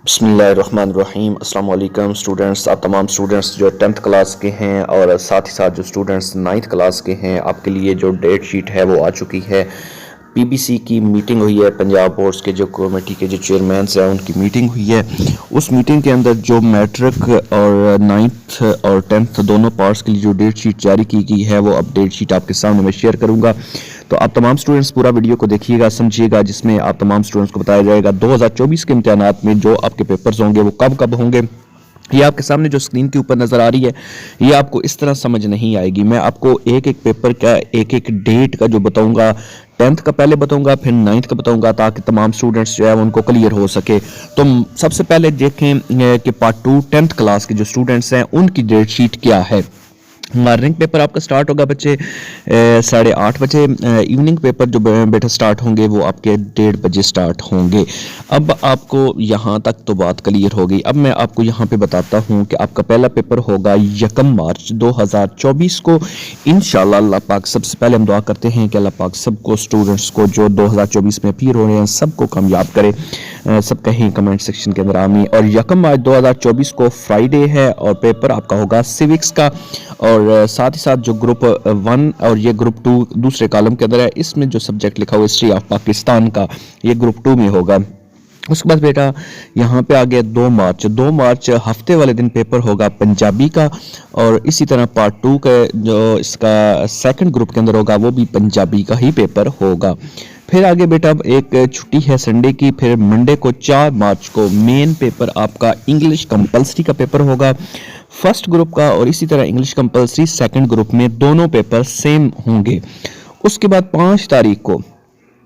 बिस्मिल्लाहिर्रहमानिर्रहीम। अस्सलाम वालेकुम स्टूडेंट्स। आप तमाम स्टूडेंट्स जो 10th क्लास के हैं और साथ ही साथ जो स्टूडेंट्स 9th क्लास के हैं, आपके लिए जो डेट शीट है वो आ चुकी है। पीबीसी की मीटिंग हुई है, पंजाब बोर्ड्स के जो कमेटी के जो चेयरमैन हैं उनकी मीटिंग हुई है। उस मीटिंग के अंदर जो मैट्रिक और 9th और 10th दोनों पार्ट्स के लिए जो डेट शीट जारी की गई है वो अब डेट शीट आपके सामने मैं शेयर करूंगा। तो आप तमाम स्टूडेंट्स पूरा वीडियो को देखिएगा, समझिएगा, जिसमें आप तमाम स्टूडेंट्स को बताया जाएगा 2024 के इम्तिहानात में जो आपके पेपर्स होंगे वो कब कब होंगे। ये आपके सामने जो स्क्रीन के ऊपर नज़र आ रही है ये आपको इस तरह समझ नहीं आएगी। मैं आपको एक एक पेपर का एक एक डेट का जो बताऊंगा, 10th का पहले बताऊंगा, फिर 9th का बताऊंगा, ताकि तमाम स्टूडेंट्स जो है उनको क्लियर हो सके। तो सबसे पहले देखें कि पार्ट 2 10th क्लास के जो स्टूडेंट्स हैं उनकी डेट शीट क्या है। मॉर्निंग पेपर आपका स्टार्ट होगा बच्चे 8:30 बजे। इवनिंग पेपर जो बेटा स्टार्ट होंगे वो आपके 1:30 बजे स्टार्ट होंगे। अब आपको यहाँ तक तो बात क्लियर हो गई। अब मैं आपको यहाँ पे बताता हूँ कि आपका पहला पेपर होगा 1 मार्च 2024 को। इंशाल्लाह अल्लाह पाक, सबसे पहले हम दुआ करते हैं कि अल्लाह पाक सबको स्टूडेंट्स को जो 2024 में अपीयर हो रहे हैं सबको कामयाब करे। सब कहें कमेंट सेक्शन के अंदर आमीन। और 1 मार्च 2024 को फ्राइडे है और पेपर आपका होगा सिविक्स का। और साथ ही साथ जो ग्रुप 1 और ये ग्रुप 2 दूसरे कॉलम के अंदर है, इसमें जो सब्जेक्ट लिखा हुआ हिस्ट्री ऑफ पाकिस्तान का, ये ग्रुप 2 में होगा। उसके बाद बेटा यहाँ पे आ गया 2 मार्च हफ्ते वाले दिन पेपर होगा पंजाबी का। और इसी तरह पार्ट 2 का जो इसका सेकंड ग्रुप के अंदर होगा वो भी पंजाबी का ही पेपर होगा। फिर आगे बेटा एक छुट्टी है संडे की। फिर मंडे को 4 मार्च को मेन पेपर आपका इंग्लिश कंपलसरी का पेपर होगा फर्स्ट ग्रुप का। और इसी तरह इंग्लिश कंपलसरी सेकंड ग्रुप में दोनों पेपर सेम होंगे। उसके बाद 5 तारीख को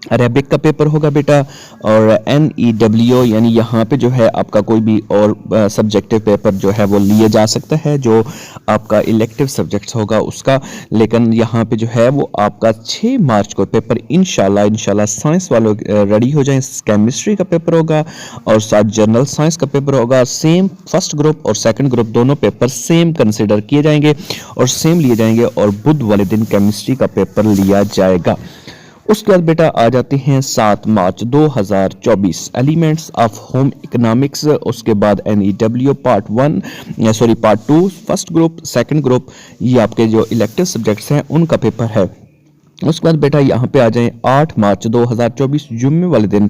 अरेबिक का पेपर होगा बेटा। और NEW यानी यहाँ पे जो है आपका कोई भी और सब्जेक्टिव पेपर जो है वो लिए जा सकता है, जो आपका इलेक्टिव सब्जेक्ट्स होगा उसका। लेकिन यहाँ पे जो है वो आपका 6 मार्च को पेपर इंशाल्लाह साइंस वालों रेडी हो जाएं। केमिस्ट्री का पेपर होगा और साथ जनरल साइंस का पेपर होगा। सेम फर्स्ट ग्रुप और सेकंड ग्रुप दोनों पेपर सेम कंसिडर किए जाएंगे और सेम लिए जाएंगे। और बुध वाले दिन केमिस्ट्री का पेपर लिया जाएगा। उसके बाद बेटा आ जाते हैं 7 मार्च 2024 एलिमेंट्स ऑफ होम इकोनॉमिक्स। उसके बाद NEW part 2 first group second group, ये आपके जो इलेक्टिव सब्जेक्ट्स हैं उनका पेपर है। उसके बाद बेटा यहाँ पे आ जाएं 8 मार्च 2024 जुम्मे वाले दिन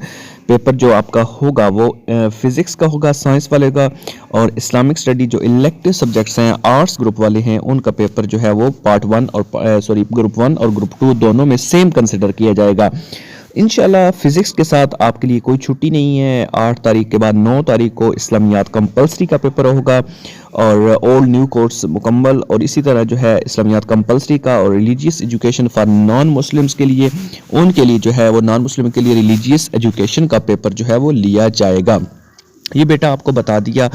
पेपर जो आपका होगा वो फिजिक्स का होगा, साइंस वाले का। और इस्लामिक स्टडी जो इलेक्टिव सब्जेक्ट्स हैं आर्ट्स ग्रुप वाले हैं उनका पेपर जो है वो ग्रुप 1 और ग्रुप 2 दोनों में सेम कंसिडर किया जाएगा। इंशाल्लाह फिजिक्स के साथ आपके लिए कोई छुट्टी नहीं है। 8 तारीख के बाद 9 तारीख को इस्लामियात कंपलसरी का पेपर होगा और ओल्ड न्यू कोर्स मुकम्मल। और इसी तरह जो है इस्लामियात कंपलसरी का और religious education for non Muslims के लिए, उनके लिए जो है वो नॉन मुस्लिम के लिए रिलीजियस एजुकेशन का पेपर जो है वो लिया जाएगा। ये बेटा आपको बता दिया।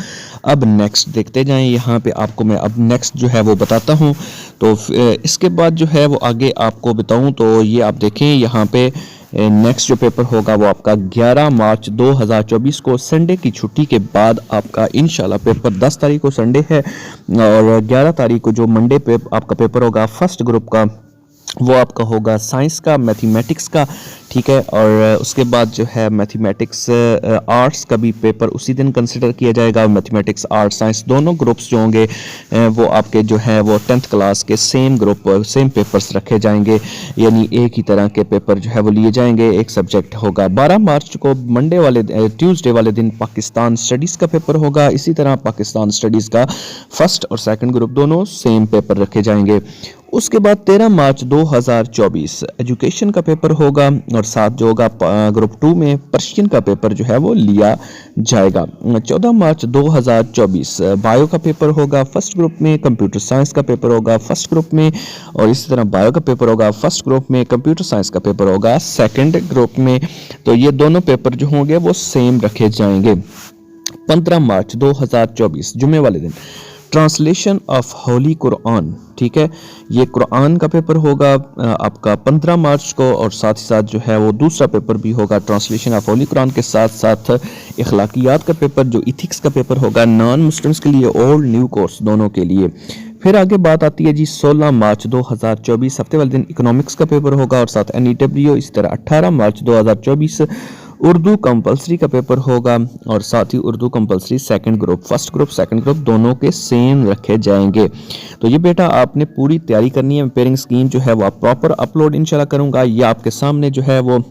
अब नेक्स्ट देखते जाएं। यहाँ पे आपको मैं अब नेक्स्ट जो है वो बताता हूँ। तो इसके बाद जो है वो आगे आपको बताऊँ तो ये आप देखें यहाँ पे नेक्स्ट जो पेपर होगा वो आपका 11 मार्च 2024 को संडे की छुट्टी के बाद आपका इंशाल्लाह पेपर 10 तारीख को संडे है और 11 तारीख को जो मंडे पे आपका पेपर होगा फर्स्ट ग्रुप का वो आपका होगा साइंस का, मैथमेटिक्स का, ठीक है। और उसके बाद जो है मैथमेटिक्स आर्ट्स का भी पेपर उसी दिन कंसिडर किया जाएगा। और मैथमेटिक्स आर्ट्स साइंस दोनों ग्रुप्स जो होंगे वो आपके जो है वो 10th क्लास के सेम ग्रुप सेम पेपर्स रखे जाएंगे, यानी एक ही तरह के पेपर जो है वो लिए जाएंगे। एक सब्जेक्ट होगा 12 मार्च को ट्यूसडे वाले दिन पाकिस्तान स्टडीज़ का पेपर होगा। इसी तरह पाकिस्तान स्टडीज़ का फर्स्ट और सेकंड ग्रुप दोनों सेम पेपर रखे जाएंगे। उसके बाद 13 मार्च 2024 एजुकेशन का पेपर होगा और साथ जो होगा ग्रुप 2 में पर्शियन का पेपर जो है वो लिया जाएगा। 14 मार्च 2024 बायो का पेपर होगा फर्स्ट ग्रुप में, कंप्यूटर साइंस का पेपर होगा फर्स्ट ग्रुप में। और इसी तरह बायो का पेपर होगा फर्स्ट ग्रुप में, कंप्यूटर साइंस का पेपर होगा सेकंड ग्रुप में। तो ये दोनों पेपर जो होंगे वो सेम रखे जाएंगे। 15 मार्च 2024 जुम्मे वाले दिन ट्रांसलेशन ऑफ होली कुरान, ठीक है, ये कुरान का पेपर होगा आपका 15 मार्च को। और साथ ही साथ जो है वो दूसरा पेपर भी होगा ट्रांसलेशन ऑफ होली कुरान के साथ साथ इखलाकियात का पेपर जो इथिक्स का पेपर होगा नॉन मुस्लिम्स के लिए, ओल्ड न्यू कोर्स दोनों के लिए। फिर आगे बात आती है जी 16 मार्च 2024 हफ्ते वाले दिन इकोनॉमिक्स का पेपर होगा और साथ NEW। इसी तरह 18 मार्च 2024 उर्दू कंपलसरी का पेपर होगा और साथ ही Urdu compulsory second group, first group second group दोनों के सेम रखे जाएंगे। तो ये बेटा आपने पूरी तैयारी करनी है। पेयरिंग स्कीम जो है वो आप प्रॉपर अपलोड इंशाल्लाह करूँगा। ये आपके सामने जो है वो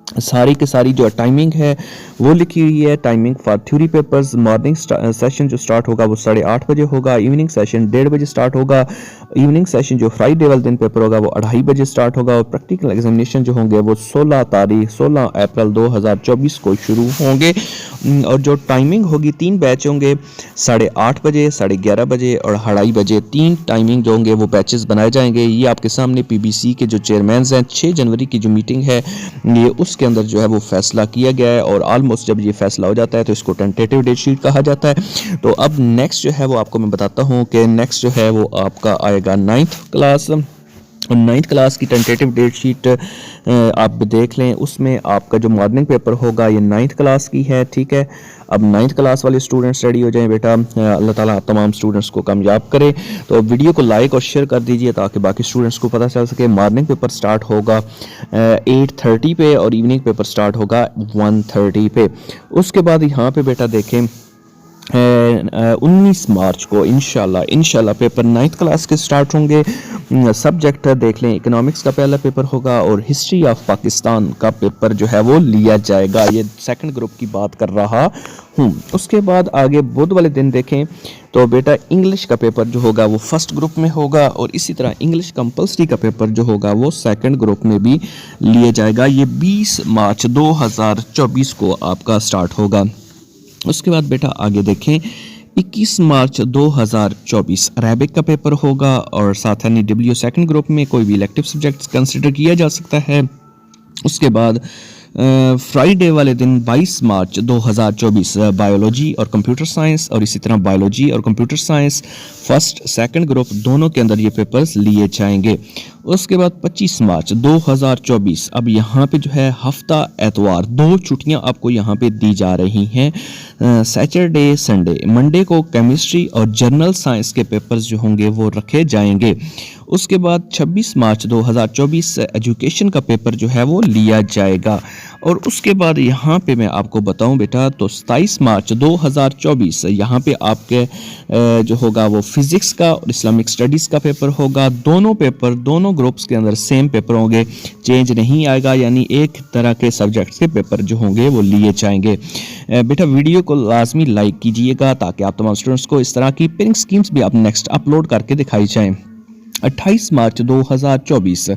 सारी की सारी जो टाइमिंग है वो लिखी हुई है। Timing for theory papers, morning session जो स्टार्ट होगा वो 8:30 बजे होगा, इवनिंग सेशन 1:30 बजे स्टार्ट होगा, इवनिंग सेशन जो फ्राइडे वाले दिन पेपर होगा वो 2:30 बजे स्टार्ट होगा और प्रैक्टिकल एग्जामिनेशन जो होंगे वो 16 अप्रैल 2024 को शुरू होंगे। और जो टाइमिंग होगी 3 बैच होंगे, 8:30 बजे, 11:30 बजे और 2:30 बजे, 3 टाइमिंग जो होंगे वो बैचेस बनाए जाएंगे। ये आपके सामने पीबीसी के जो चेयरमैन हैं 6 जनवरी की जो मीटिंग है ये उसके अंदर जो है वो फैसला किया गया है और ऑलमोस्ट जब ये फैसला हो जाता है तो इसको टेंटेटिव डेट शीट कहा जाता है। तो अब नेक्स्ट जो है वो आपको मैं बताता हूँ कि नेक्स्ट जो है वो आपका आएगा 9th क्लास और 9th क्लास की टेंटेटिव डेट शीट आप देख लें। उसमें आपका जो मॉर्निंग पेपर होगा ये 9th क्लास की है, ठीक है। अब 9th क्लास वाले स्टूडेंट्स रेडी हो जाएं बेटा। अल्लाह ताला तमाम स्टूडेंट्स को कामयाब करे। तो वीडियो को लाइक और शेयर कर दीजिए ताकि बाकी स्टूडेंट्स को पता चल सके। मॉर्निंग पेपर स्टार्ट होगा 8:30 पे और इवनिंग पेपर स्टार्ट होगा 1:30 पे। उसके बाद यहाँ पे बेटा देखें 19 मार्च को इंशाल्लाह पेपर 9th क्लास के स्टार्ट होंगे। सब्जेक्ट देख लें, इकोनॉमिक्स का पहला पेपर होगा और हिस्ट्री ऑफ पाकिस्तान का पेपर जो है वो लिया जाएगा। ये सेकंड ग्रुप की बात कर रहा हूँ। उसके बाद आगे बुध वाले दिन देखें तो बेटा इंग्लिश का पेपर जो होगा वो फर्स्ट ग्रुप में होगा और इसी तरह इंग्लिश कंपलसरी का पेपर जो होगा वो सेकंड ग्रुप में भी लिया जाएगा। ये 20 मार्च 2024 को आपका स्टार्ट होगा। उसके बाद बेटा आगे देखें 21 मार्च 2024 अरेबिक का पेपर होगा और साथ ही डब्ल्यू सेकंड ग्रुप में कोई भी इलेक्टिव सब्जेक्ट्स कंसिडर किया जा सकता है। उसके बाद फ्राइडे वाले दिन 22 मार्च 2024 बायोलॉजी और कंप्यूटर साइंस और इसी तरह बायोलॉजी और computer science first second group दोनों के अंदर ये पेपर्स लिए जाएंगे। उसके बाद 25 मार्च 2024 अब यहाँ पे जो है हफ्ता एतवार 2 छुट्टियाँ आपको यहाँ पे दी जा रही हैं। सैटरडे संडे, मंडे को केमिस्ट्री और जनरल साइंस के पेपर्स जो होंगे वो रखे जाएंगे। उसके बाद 26 मार्च 2024 एजुकेशन का पेपर जो है वो लिया जाएगा। और उसके बाद यहाँ पे मैं आपको बताऊं बेटा तो 27 मार्च 2024 यहाँ पे आपके जो होगा वो फिज़िक्स का और इस्लामिक स्टडीज़ का पेपर होगा। दोनों पेपर दोनों ग्रुप्स के अंदर सेम पेपर होंगे, चेंज नहीं आएगा, यानी एक तरह के सब्जेक्ट्स के पेपर जो होंगे वो लिए जाएंगे। बेटा वीडियो को लाजमी लाइक कीजिएगा ताकि आप तमाम स्टूडेंट्स को इस तरह की पेयरिंग स्कीम्स भी आप नेक्स्ट अपलोड करके दिखाई जाएँ। 28 मार्च 2024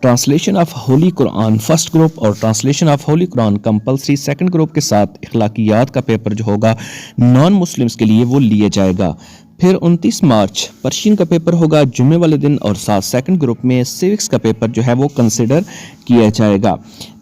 translation of holy Quran first group और translation of holy Quran compulsory second group के साथ इखलाकियात का पेपर जो होगा नॉन मुस्लिम्स के लिए वो लिया जाएगा। फिर 29 मार्च पर्शियन का पेपर होगा जुम्मे वाले दिन और साथ सेकंड ग्रुप में सिविक्स का पेपर जो है वो कंसिडर किया जाएगा।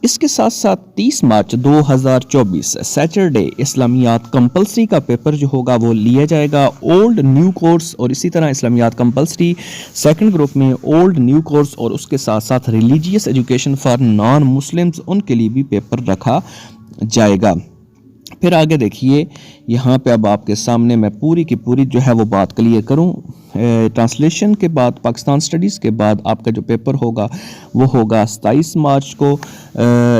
इसके साथ साथ 30 मार्च 2024 सैटरडे इस्लामियात कंपलसरी का पेपर जो होगा वो लिया जाएगा। ओल्ड न्यू कोर्स और इसी तरह इस्लामियात कंपलसरी सेकंड ग्रुप में ओल्ड न्यू कोर्स और उसके साथ साथ religious education for non Muslims उनके लिए भी पेपर रखा जाएगा। फिर आगे देखिए यहाँ पे अब आपके सामने मैं पूरी की पूरी जो है वो बात क्लियर करूँ। ट्रांसलेशन के बाद पाकिस्तान स्टडीज़ के बाद आपका जो पेपर होगा वो होगा 27 मार्च को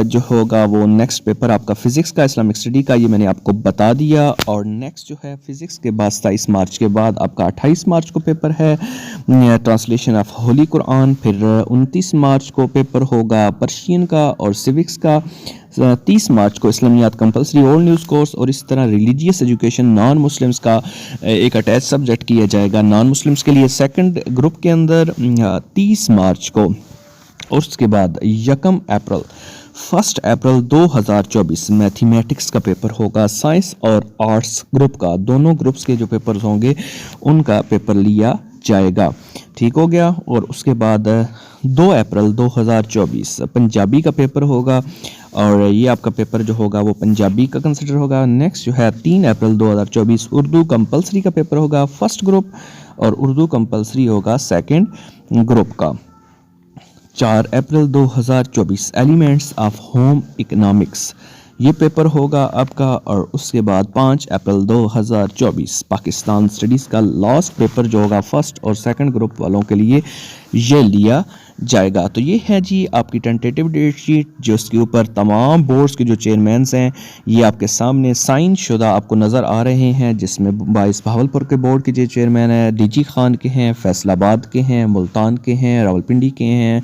जो होगा वो नेक्स्ट पेपर आपका फ़िज़िक्स का इस्लामिक स्टडी का, ये मैंने आपको बता दिया। और नेक्स्ट जो है फ़िज़िक्स के बाद 27 मार्च के बाद आपका 28 मार्च को पेपर है ट्रांसलेशन ऑफ होली कुरान। फिर 29 मार्च को पेपर होगा पर्शियन का और सिविक्स का। 30 मार्च को इस्लामियात कंपलसरी ओल्ड न्यूज़ कोर्स और इस तरह रिलीजियस एजुकेशन नॉन मुस्लिम्स का एक अटैच सब्जेक्ट किया जाएगा नॉन मुस्लिम्स के लिए सेकंड ग्रुप के अंदर 30 मार्च को। और उसके बाद 1 अप्रैल 2024 मैथमेटिक्स का पेपर होगा। साइंस और आर्ट्स ग्रुप का दोनों ग्रुप्स के जो पेपर्स होंगे उनका पेपर लिया जाएगा। ठीक हो गया। और उसके बाद 2 अप्रैल 2024 पंजाबी का पेपर होगा और ये आपका पेपर जो होगा वो पंजाबी का कंसिडर होगा। नेक्स्ट जो है 3 अप्रैल 2024 उर्दू कंपलसरी का पेपर होगा फर्स्ट ग्रुप और उर्दू कंपलसरी होगा सेकंड ग्रुप का। 4 अप्रैल 2024 एलिमेंट्स ऑफ होम इकोनॉमिक्स ये पेपर होगा आपका। और उसके बाद 5 अप्रैल 2024 पाकिस्तान स्टडीज़ का लास्ट पेपर जो होगा फर्स्ट और सेकंड ग्रुप वालों के लिए ये लिया جائے گا۔ تو یہ ہے جی آپ کی ٹینٹیٹیو ڈیٹ شیٹ، جس کے اوپر تمام بورڈز کے جو چیئرمینز ہیں یہ آپ کے سامنے سائن شدہ آپ کو نظر آ رہے ہیں، جس میں 22 بہاولپور کے بورڈ کے جو چیئرمین ہیں ڈی جی خان کے ہیں، فیصل آباد کے ہیں، ملتان کے ہیں، راولپنڈی کے ہیں،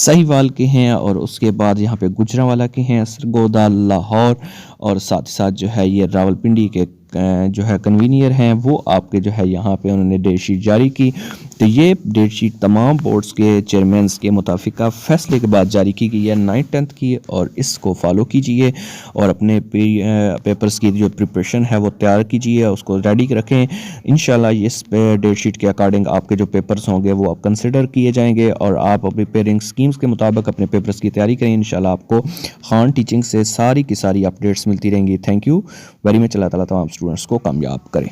سہیوال کے ہیں، اور اس کے بعد یہاں پہ گجرانوالہ کے ہیں، سرگودا، لاہور، اور ساتھ ہی ساتھ جو ہے یہ راولپنڈی کے جو ہے کنوینئر ہیں، وہ آپ کے جو ہے یہاں پہ انہوں نے ڈیٹ شیٹ جاری کی۔ تو یہ ڈیٹ شیٹ تمام بورڈز کے چیئرمینز کے متفقہ فیصلے کے بعد جاری کی گئی ہے 9th 10th کی، اور اس کو فالو کیجئے اور اپنے پیپرز کی جو پریپریشن ہے وہ تیار کیجئے، اس کو ریڈی رکھیں۔ انشاءاللہ اس ڈیٹ شیٹ کے اکارڈنگ آپ کے جو پیپرز ہوں گے وہ آپ کنسیڈر کیے جائیں گے، اور آپ اپنی پیئرنگ سکیمز کے مطابق اپنے پیپرز کی تیاری کریں۔ انشاءاللہ آپ کو خان ٹیچنگ سے ساری کی ساری اپڈیٹس ملتی رہیں گی۔ تھینک یو ویری مچ، اللہ تعالیٰ تمام اسٹوڈنٹس کو کامیاب کریں۔